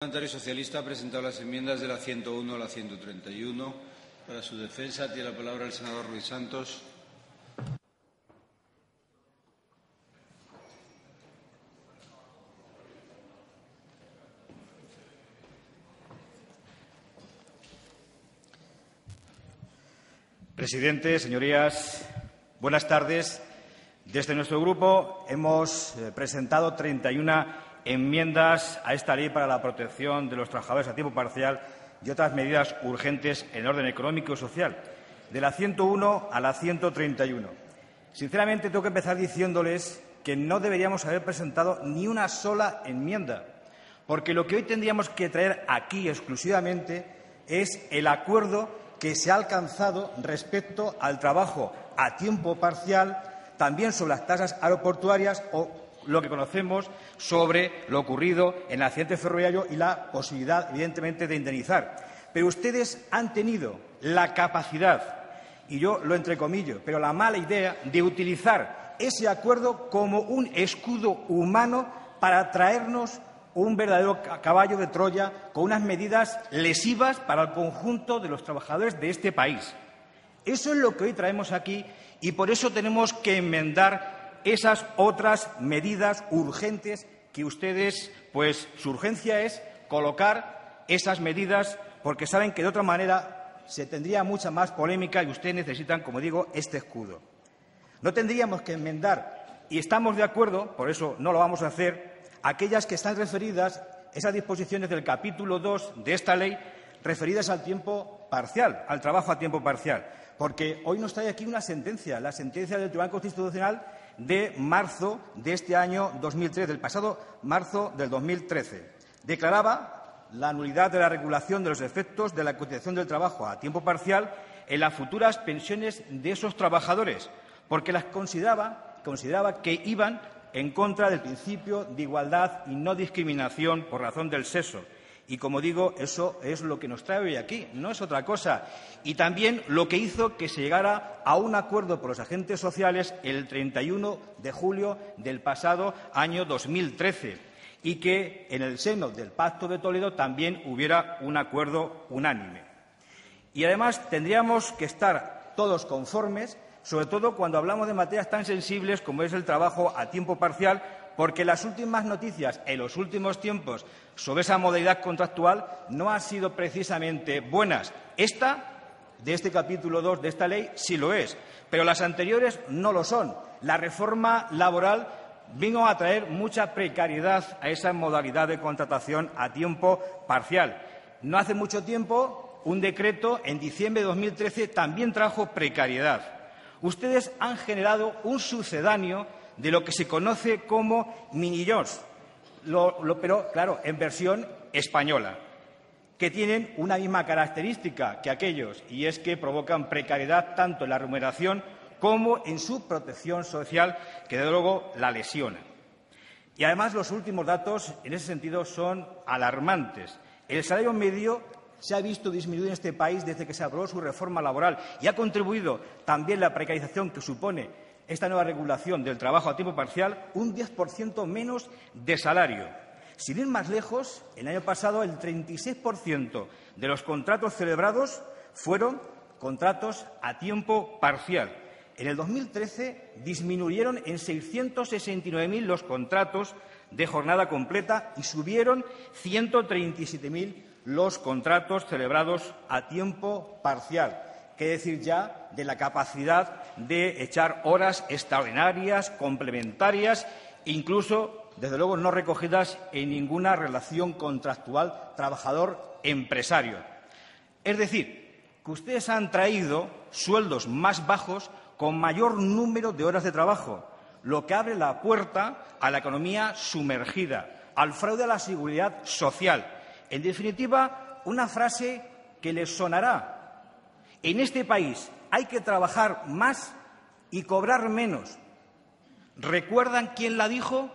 El parlamentario socialista ha presentado las enmiendas de la 101 a la 131. Para su defensa tiene la palabra el senador Ruiz Santos. Presidente, señorías, buenas tardes. Desde nuestro grupo hemos presentado 31 enmiendas a esta ley para la protección de los trabajadores a tiempo parcial y otras medidas urgentes en orden económico y social, de la 101 a la 131. Sinceramente, tengo que empezar diciéndoles que no deberíamos haber presentado ni una sola enmienda, porque lo que hoy tendríamos que traer aquí exclusivamente es el acuerdo que se ha alcanzado respecto al trabajo a tiempo parcial, también sobre las tasas aeroportuarias o lo que conocemos sobre lo ocurrido en el accidente ferroviario y la posibilidad, evidentemente, de indemnizar. Pero ustedes han tenido la capacidad, y yo lo entrecomillo, pero la mala idea de utilizar ese acuerdo como un escudo humano para traernos un verdadero caballo de Troya con unas medidas lesivas para el conjunto de los trabajadores de este país. Eso es lo que hoy traemos aquí y por eso tenemos que enmendar esas otras medidas urgentes que ustedes, pues su urgencia es colocar esas medidas porque saben que de otra manera se tendría mucha más polémica y ustedes necesitan, como digo, este escudo. No tendríamos que enmendar, y estamos de acuerdo, por eso no lo vamos a hacer, aquellas que están referidas, esas disposiciones del capítulo 2 de esta ley, referidas al tiempo parcial, al trabajo a tiempo parcial, porque hoy nos trae aquí una sentencia, la sentencia del Tribunal Constitucional de marzo de este año 2013, del pasado marzo del 2013. Declaraba la nulidad de la regulación de los efectos de la cotización del trabajo a tiempo parcial en las futuras pensiones de esos trabajadores, porque las consideraba que iban en contra del principio de igualdad y no discriminación por razón del sexo. Y, como digo, eso es lo que nos trae hoy aquí, no es otra cosa. Y también lo que hizo que se llegara a un acuerdo por los agentes sociales el 31 de julio del pasado año 2013 y que en el seno del Pacto de Toledo también hubiera un acuerdo unánime. Y, además, tendríamos que estar todos conformes, sobre todo cuando hablamos de materias tan sensibles como es el trabajo a tiempo parcial, porque las últimas noticias en los últimos tiempos sobre esa modalidad contractual no han sido precisamente buenas. Esta, de este capítulo 2 de esta ley, sí lo es, pero las anteriores no lo son. La reforma laboral vino a traer mucha precariedad a esa modalidad de contratación a tiempo parcial. No hace mucho tiempo, un decreto en diciembre de 2013 también trajo precariedad. Ustedes han generado un sucedáneo de lo que se conoce como minijobs, pero, claro, en versión española, que tienen una misma característica que aquellos, y es que provocan precariedad tanto en la remuneración como en su protección social, que, desde luego, la lesiona. Y, además, los últimos datos, en ese sentido, son alarmantes. El salario medio se ha visto disminuido en este país desde que se aprobó su reforma laboral y ha contribuido también la precarización que supone esta nueva regulación del trabajo a tiempo parcial, un 10% menos de salario. Sin ir más lejos, el año pasado el 36% de los contratos celebrados fueron contratos a tiempo parcial. En el 2013 disminuyeron en 669.000 los contratos de jornada completa y subieron 137.000 los contratos celebrados a tiempo parcial. Qué decir ya de la capacidad de echar horas extraordinarias, complementarias, incluso, desde luego, no recogidas en ninguna relación contractual trabajador-empresario. Es decir, que ustedes han traído sueldos más bajos con mayor número de horas de trabajo, lo que abre la puerta a la economía sumergida, al fraude a la seguridad social. En definitiva, una frase que les sonará. En este país hay que trabajar más y cobrar menos. ¿Recuerdan quién la dijo?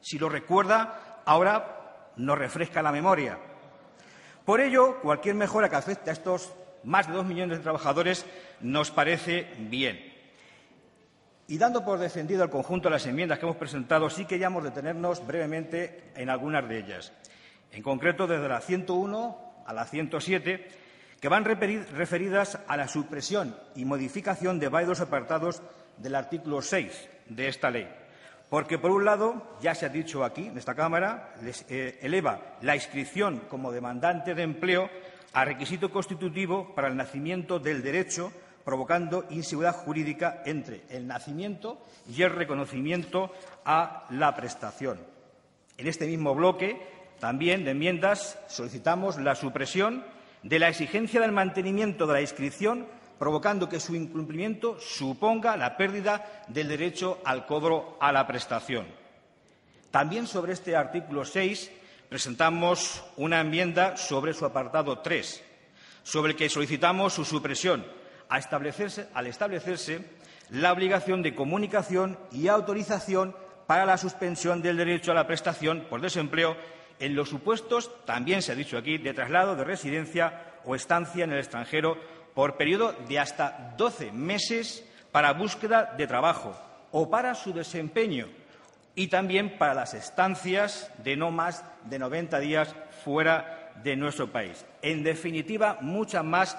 Si lo recuerda, ahora nos refresca la memoria. Por ello, cualquier mejora que afecte a estos más de 2 millones de trabajadores nos parece bien. Y dando por defendido el conjunto de las enmiendas que hemos presentado, sí queríamos detenernos brevemente en algunas de ellas. en concreto desde la 101 a la 107, que van referidas a la supresión y modificación de varios apartados del artículo 6 de esta ley. Porque, por un lado, ya se ha dicho aquí, en esta Cámara, eleva la inscripción como demandante de empleo a requisito constitutivo para el nacimiento del derecho, provocando inseguridad jurídica entre el nacimiento y el reconocimiento a la prestación. En este mismo bloque, también de enmiendas, solicitamos la supresión de la exigencia del mantenimiento de la inscripción, provocando que su incumplimiento suponga la pérdida del derecho al cobro a la prestación. También sobre este artículo 6 presentamos una enmienda sobre su apartado 3, sobre el que solicitamos su supresión, al establecerse la obligación de comunicación y autorización para la suspensión del derecho a la prestación por desempleo en los supuestos, también se ha dicho aquí, de traslado de residencia o estancia en el extranjero por periodo de hasta 12 meses para búsqueda de trabajo o para su desempeño, y también para las estancias de no más de 90 días fuera de nuestro país. En definitiva, mucha más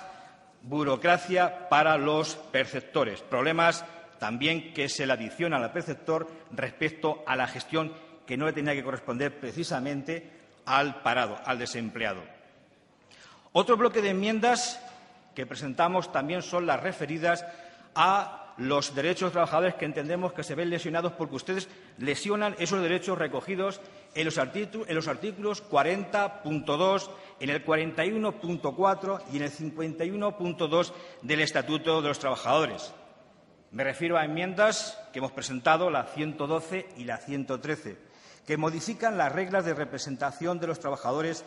burocracia para los perceptores, problemas también que se le adicionan al perceptor respecto a la gestión que no le tenía que corresponder precisamente al parado, al desempleado. Otro bloque de enmiendas que presentamos también son las referidas a los derechos de los trabajadores, que entendemos que se ven lesionados porque ustedes lesionan esos derechos recogidos en los artículos 40.2, en el 41.4 y en el 51.2 del Estatuto de los Trabajadores. Me refiero a enmiendas que hemos presentado, la 112 y la 113, que modifican las reglas de representación de los trabajadores,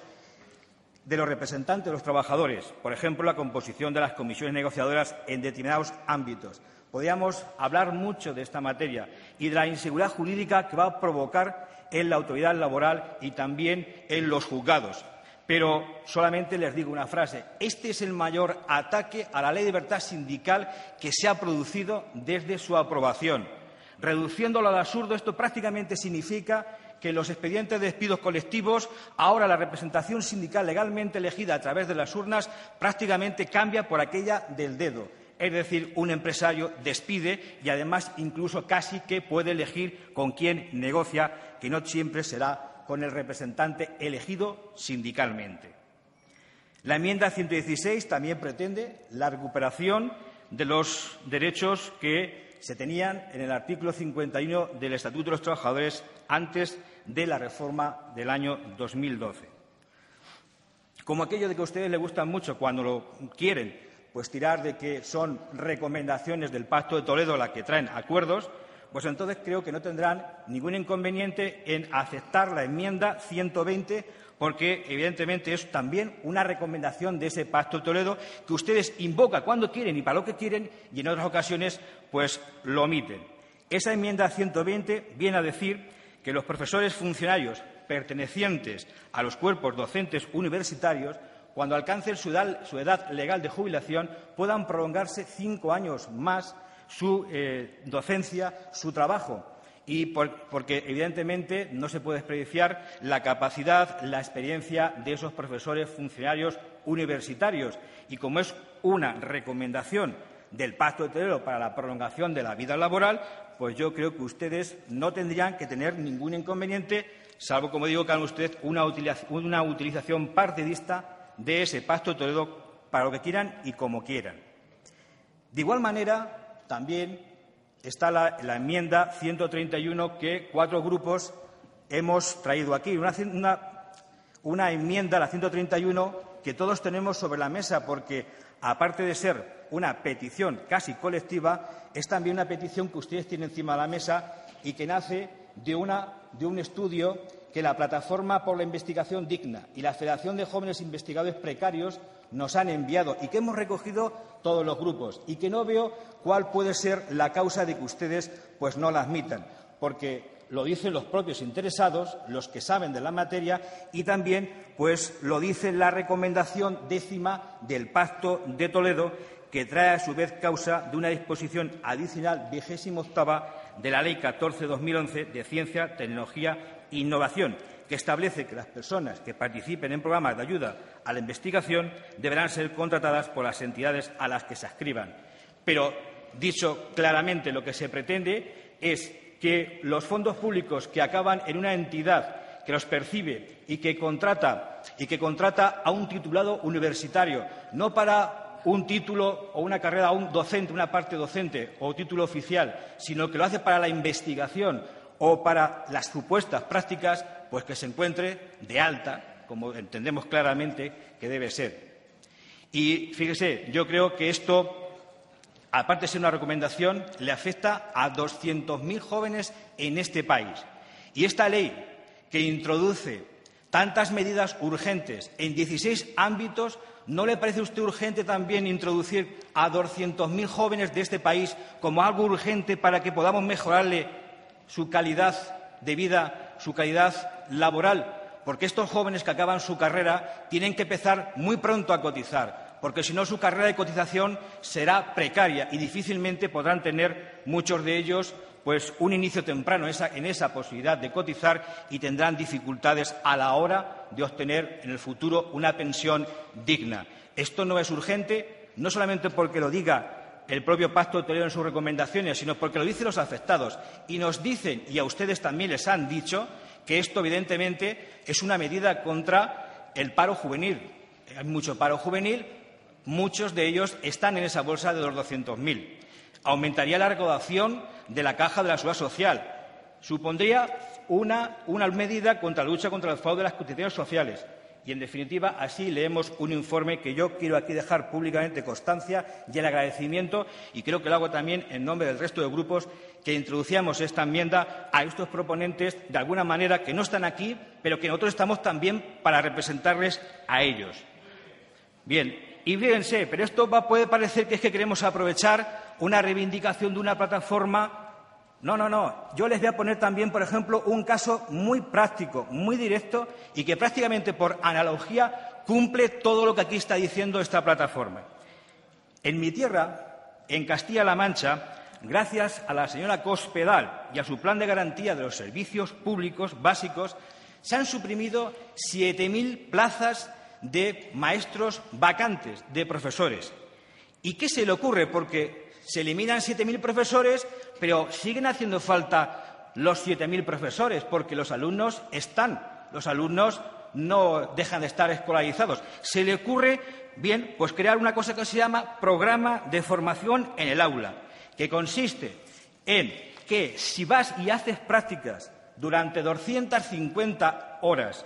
de los representantes de los trabajadores, por ejemplo, la composición de las comisiones negociadoras en determinados ámbitos. Podríamos hablar mucho de esta materia y de la inseguridad jurídica que va a provocar en la autoridad laboral y también en los juzgados. Pero solamente les digo una frase. Este es el mayor ataque a la Ley de Libertad Sindical que se ha producido desde su aprobación. Reduciéndolo al absurdo, esto prácticamente significa que en los expedientes de despidos colectivos ahora la representación sindical legalmente elegida a través de las urnas prácticamente cambia por aquella del dedo. Es decir, un empresario despide y, además, incluso casi que puede elegir con quién negocia, que no siempre será con el representante elegido sindicalmente. La enmienda 116 también pretende la recuperación de los derechos que se tenían en el artículo 51 del Estatuto de los Trabajadores antes de la reforma del año 2012. Como aquello de que a ustedes les gusta mucho cuando lo quieren, pues tirar de que son recomendaciones del Pacto de Toledo las que traen acuerdos, pues entonces creo que no tendrán ningún inconveniente en aceptar la enmienda 120, porque evidentemente es también una recomendación de ese Pacto de Toledo que ustedes invocan cuando quieren y para lo que quieren, y en otras ocasiones pues lo omiten. Esa enmienda 120 viene a decir que los profesores funcionarios pertenecientes a los cuerpos docentes universitarios, cuando alcancen su edad legal de jubilación, puedan prolongarse 5 años más su docencia, su trabajo, y porque evidentemente no se puede despreciar la capacidad, la experiencia de esos profesores funcionarios universitarios. Y como es una recomendación del Pacto de Toledo para la prolongación de la vida laboral, pues yo creo que ustedes no tendrían que tener ningún inconveniente, salvo, como digo, que hagan ustedes una utilización partidista de ese Pacto de Toledo para lo que quieran y como quieran. De igual manera, también está la enmienda 131 que 4 grupos hemos traído aquí. Una enmienda, la 131, que todos tenemos sobre la mesa porque, aparte de ser una petición casi colectiva, es también una petición que ustedes tienen encima de la mesa y que nace de un estudio que la Plataforma por la Investigación Digna y la Federación de Jóvenes Investigadores Precarios nos han enviado y que hemos recogido todos los grupos, y que no veo cuál puede ser la causa de que ustedes pues no la admitan, porque lo dicen los propios interesados, los que saben de la materia, y también pues lo dice la recomendación 10ª del Pacto de Toledo, que trae a su vez causa de una disposición adicional 28ª de la Ley 14/2011 de Ciencia, Tecnología e Innovación, que establece que las personas que participen en programas de ayuda a la investigación deberán ser contratadas por las entidades a las que se adscriban. Pero, dicho claramente, lo que se pretende es que los fondos públicos que acaban en una entidad que los percibe y que contrata a un titulado universitario, no para un título o una carrera a un docente, una parte docente o título oficial, sino que lo hace para la investigación o para las supuestas prácticas, pues que se encuentre de alta, como entendemos claramente que debe ser. Y fíjese, yo creo que esto, aparte de ser una recomendación, le afecta a 200.000 jóvenes en este país. Y esta ley, que introduce tantas medidas urgentes en 16 ámbitos, ¿no le parece a usted urgente también introducir a 200.000 jóvenes de este país como algo urgente para que podamos mejorarle su calidad de vida, su calidad laboral? Porque estos jóvenes que acaban su carrera tienen que empezar muy pronto a cotizar, porque si no su carrera de cotización será precaria y difícilmente podrán tener muchos de ellos pues un inicio temprano en esa posibilidad de cotizar y tendrán dificultades a la hora de obtener en el futuro una pensión digna. Esto no es urgente, no solamente porque lo diga el propio Pacto de Toledo en sus recomendaciones, sino porque lo dicen los afectados. Y nos dicen, y a ustedes también les han dicho, que esto evidentemente es una medida contra el paro juvenil. Hay mucho paro juvenil, muchos de ellos están en esa bolsa de los 200.000. Aumentaría la recaudación de la caja de la Seguridad Social. Supondría una medida contra la lucha contra el fraude de las cotizaciones sociales. Y, en definitiva, así leemos un informe que yo quiero aquí dejar públicamente constancia y el agradecimiento, y creo que lo hago también en nombre del resto de grupos que introducíamos esta enmienda a estos proponentes, de alguna manera, que no están aquí, pero que nosotros estamos también para representarles a ellos. Bien, y fíjense, pero esto puede parecer que es que queremos aprovechar una reivindicación de una plataforma. No. Yo les voy a poner también, por ejemplo, un caso muy práctico, muy directo y que prácticamente por analogía cumple todo lo que aquí está diciendo esta plataforma. En mi tierra, en Castilla-La Mancha, gracias a la señora Cospedal y a su plan de garantía de los servicios públicos básicos, se han suprimido 7.000 plazas de maestros vacantes, de profesores. ¿Y qué se le ocurre? Porque se eliminan 7.000 profesores, pero siguen haciendo falta los 7.000 profesores, porque los alumnos no dejan de estar escolarizados. Se le ocurre, bien, pues crear una cosa que se llama programa de formación en el aula, que consiste en que si vas y haces prácticas durante 250 horas,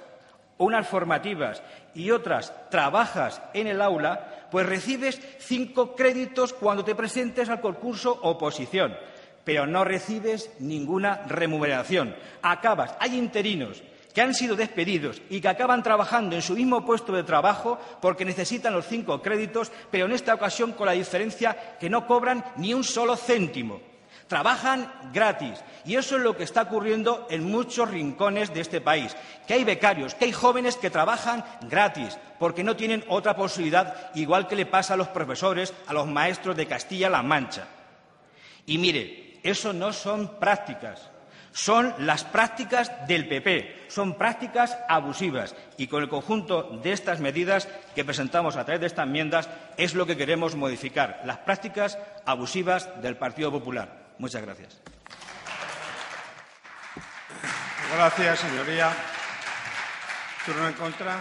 unas formativas y otras trabajas en el aula, pues recibes 5 créditos cuando te presentes al concurso oposición, pero no recibes ninguna remuneración. Hay interinos que han sido despedidos y que acaban trabajando en su mismo puesto de trabajo porque necesitan los 5 créditos, pero en esta ocasión con la diferencia que no cobran ni un solo céntimo. Trabajan gratis. Y eso es lo que está ocurriendo en muchos rincones de este país, que hay becarios, que hay jóvenes que trabajan gratis, porque no tienen otra posibilidad, igual que le pasa a los profesores, a los maestros de Castilla-La Mancha. Y mire, eso no son prácticas, son las prácticas del PP, son prácticas abusivas. Y con el conjunto de estas medidas que presentamos a través de estas enmiendas es lo que queremos modificar, las prácticas abusivas del Partido Popular. Muchas gracias. Gracias, señoría. Turno en contra.